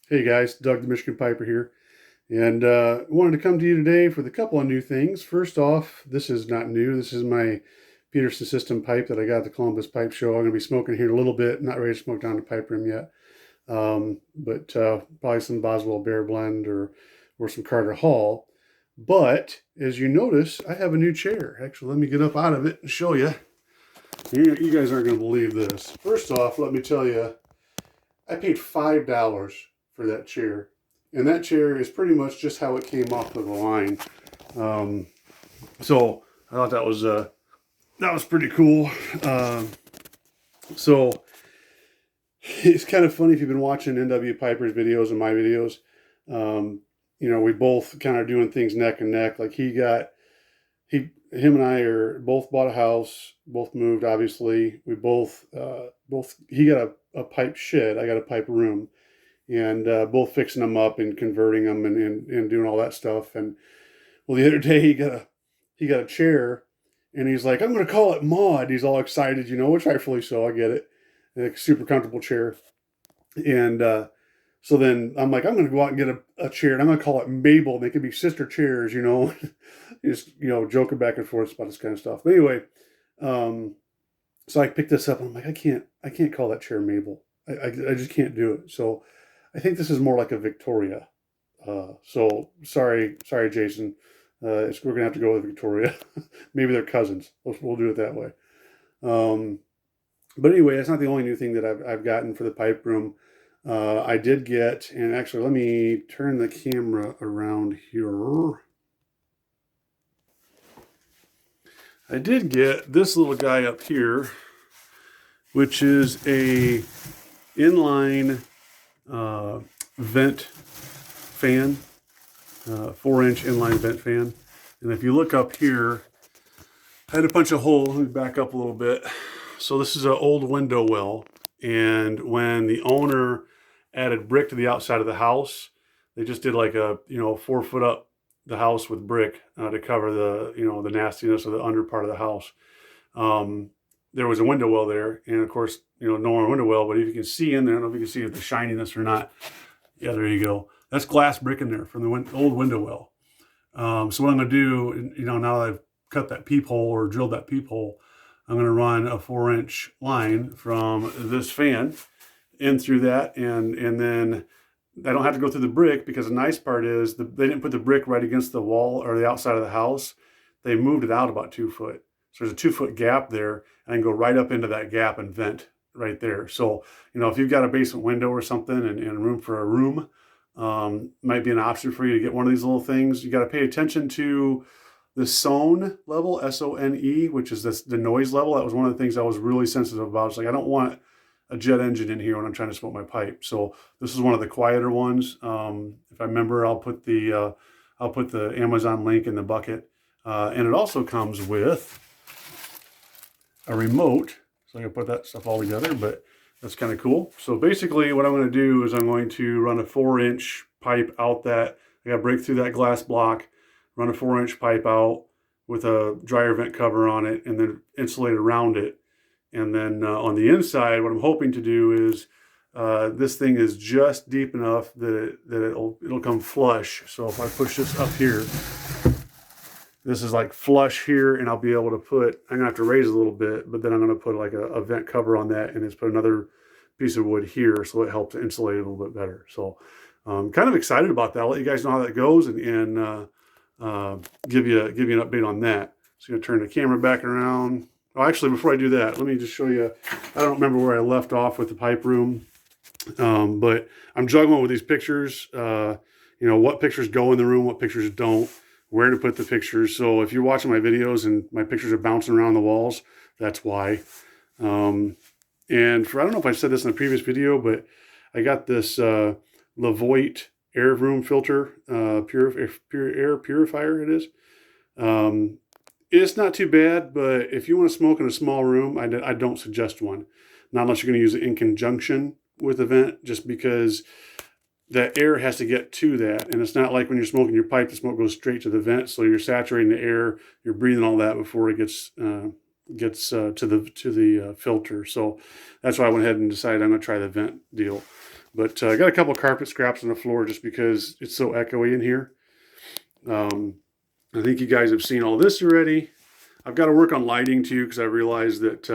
Hey guys, Doug the Michigan Piper here, and wanted to come to you today with a couple of new things. First off, this is not new. This is my Peterson system pipe that I got at the Columbus Pipe Show. I'm going to be smoking here in a little bit. Not ready to smoke down the pipe rim yet, but probably some Boswell Bear Blend or some Carter Hall. But as you notice, I have a new chair. Actually, let me get up out of it and show you. You guys aren't going to believe this. First off, let me tell you, I paid $5 for that chair, and that chair is pretty much just how it came off of the line. So I thought that was pretty cool. So it's kind of funny if you've been watching NW Piper's videos and my videos. We both kind of doing things neck and neck. Like him and I are both bought a house, both moved. Obviously, we both he got a pipe shed, I got a pipe room. And both fixing them up and converting them and doing all that stuff. And well, the other day he got a chair, and he's like, "I'm going to call it Maud." He's all excited, which rightfully so. I get it. Like, super comfortable chair. And so then I'm like, I'm going to go out and get a chair, and I'm going to call it Mabel. They could be sister chairs, just joking back and forth about this kind of stuff. But anyway, so I picked this up, and I'm like, I can't call that chair Mabel. I just can't do it. So I think this is more like a Victoria. So sorry, Jason. We're gonna have to go with Victoria. Maybe they're cousins. We'll do it that way. But anyway, that's not the only new thing that I've gotten for the pipe room. I did get, and actually, let me turn the camera around here. I did get this little guy up here, which is a inline vent fan, 4-inch inline vent fan. And if you look up here, I had a bunch of holes. Let me back up a little bit. So this is an old window well, and when the owner added brick to the outside of the house, they just did like a 4 foot up the house with brick to cover the nastiness of the under part of the house. There was a window well there, and of course, no more window well, but if you can see in there, I don't know if you can see the shininess or not. Yeah, there you go. That's glass brick in there from the old window well. So what I'm going to do, now that I've cut that peephole or drilled that peephole, I'm going to run a 4-inch line from this fan in through that, and then I don't have to go through the brick, because the nice part is they didn't put the brick right against the wall or the outside of the house. They moved it out about 2 foot. So there's a 2 foot gap there, and I can go right up into that gap and vent right there. So, if you've got a basement window or something and room for a room, might be an option for you to get one of these little things. You got to pay attention to the SONE level, SONE, which is the noise level. That was one of the things I was really sensitive about. It's like, I don't want a jet engine in here when I'm trying to smoke my pipe. So this is one of the quieter ones. If I remember, I'll put the Amazon link in the bucket. And it also comes with a remote, so I can put that stuff all together, but that's kind of cool. So basically what I'm going to do is I'm going to run a 4-inch pipe out that, I got to break through that glass block, run a 4-inch pipe out with a dryer vent cover on it, and then insulate around it. And then on the inside, what I'm hoping to do is, this thing is just deep enough that it'll come flush. So if I push this up here, this is like flush here, and I'll be able to I'm gonna have to raise a little bit, but then I'm gonna put like a vent cover on that, and just put another piece of wood here, so it helps insulate it a little bit better. So I'm kind of excited about that. I'll let you guys know how that goes, and give you an update on that. So I'm gonna turn the camera back around. Oh, actually, before I do that, let me just show you. I don't remember where I left off with the pipe room, but I'm juggling with these pictures. What pictures go in the room, what pictures don't, where to put the pictures. So if you're watching my videos and my pictures are bouncing around the walls, that's why. And I don't know if I said this in a previous video, but I got this Levoit air room filter, pure air purifier it is. It's not too bad, but if you want to smoke in a small room, I don't suggest one. Not unless you're going to use it in conjunction with a vent, just because that air has to get to that. And it's not like when you're smoking your pipe, the smoke goes straight to the vent. So you're saturating the air, you're breathing all that before it gets to the filter. So that's why I went ahead and decided I'm going to try the vent deal. But I got a couple carpet scraps on the floor just because it's so echoey in here. I think you guys have seen all this already. I've got to work on lighting too, because I realized that,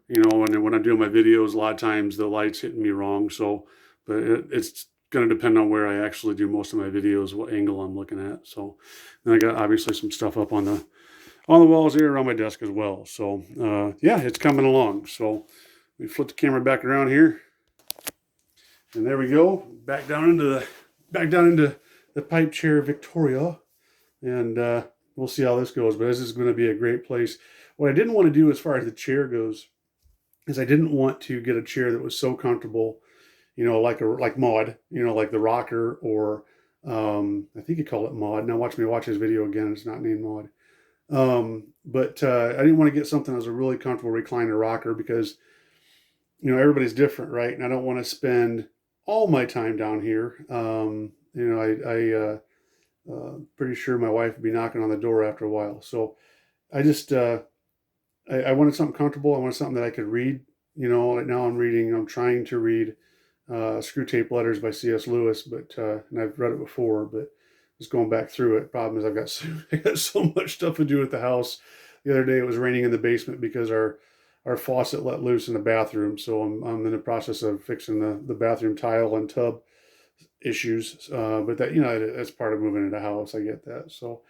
when I'm doing my videos, a lot of times the light's hitting me wrong. So, but it's going to depend on where I actually do most of my videos, what angle I'm looking at. So, and I got obviously some stuff up on the walls here around my desk as well. So, yeah, it's coming along. So, we flip the camera back around here, and there we go, back down into the pipe chair Victoria, and we'll see how this goes. But this is going to be a great place. What I didn't want to do as far as the chair goes is I didn't want to get a chair that was so comfortable, like Maud, like the rocker, or I think you call it Maud. Now watch his video again. It's not named Maud. But I didn't want to get something that was a really comfortable recliner rocker because, everybody's different, right? And I don't want to spend all my time down here. Pretty sure my wife would be knocking on the door after a while. So I just, I wanted something comfortable. I wanted something that I could read. Right now I'm trying to read Screw Tape Letters by C.S. Lewis, but and I've read it before, but just going back through it. Problem is I got so much stuff to do at the house. The other day it was raining in the basement because our faucet let loose in the bathroom. So I'm in the process of fixing the bathroom tile and tub issues. But that, that's part of moving into a house. I get that. So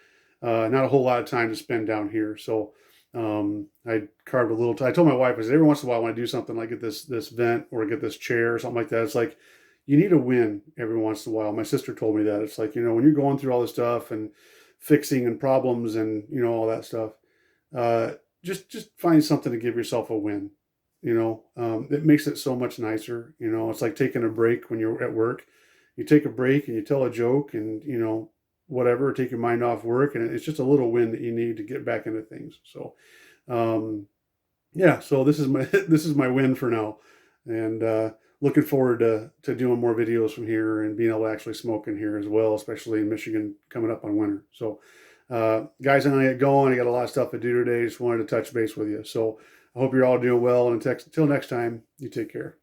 not a whole lot of time to spend down here. So I carved a little, I told my wife, I said, every once in a while when I do something like get this vent or get this chair or something like that, it's like, you need a win every once in a while. My sister told me that. It's like, when you're going through all this stuff and fixing and problems and, all that stuff, just find something to give yourself a win. It makes it so much nicer. It's like taking a break when you're at work. You take a break and you tell a joke and, whatever, take your mind off work. And it's just a little win that you need to get back into things. So, yeah, so this is my win for now. And, looking forward to doing more videos from here and being able to actually smoke in here as well, especially in Michigan coming up on winter. So, guys, I'm going to get going. I got a lot of stuff to do today. Just wanted to touch base with you. So I hope you're all doing well. And until next time, you take care.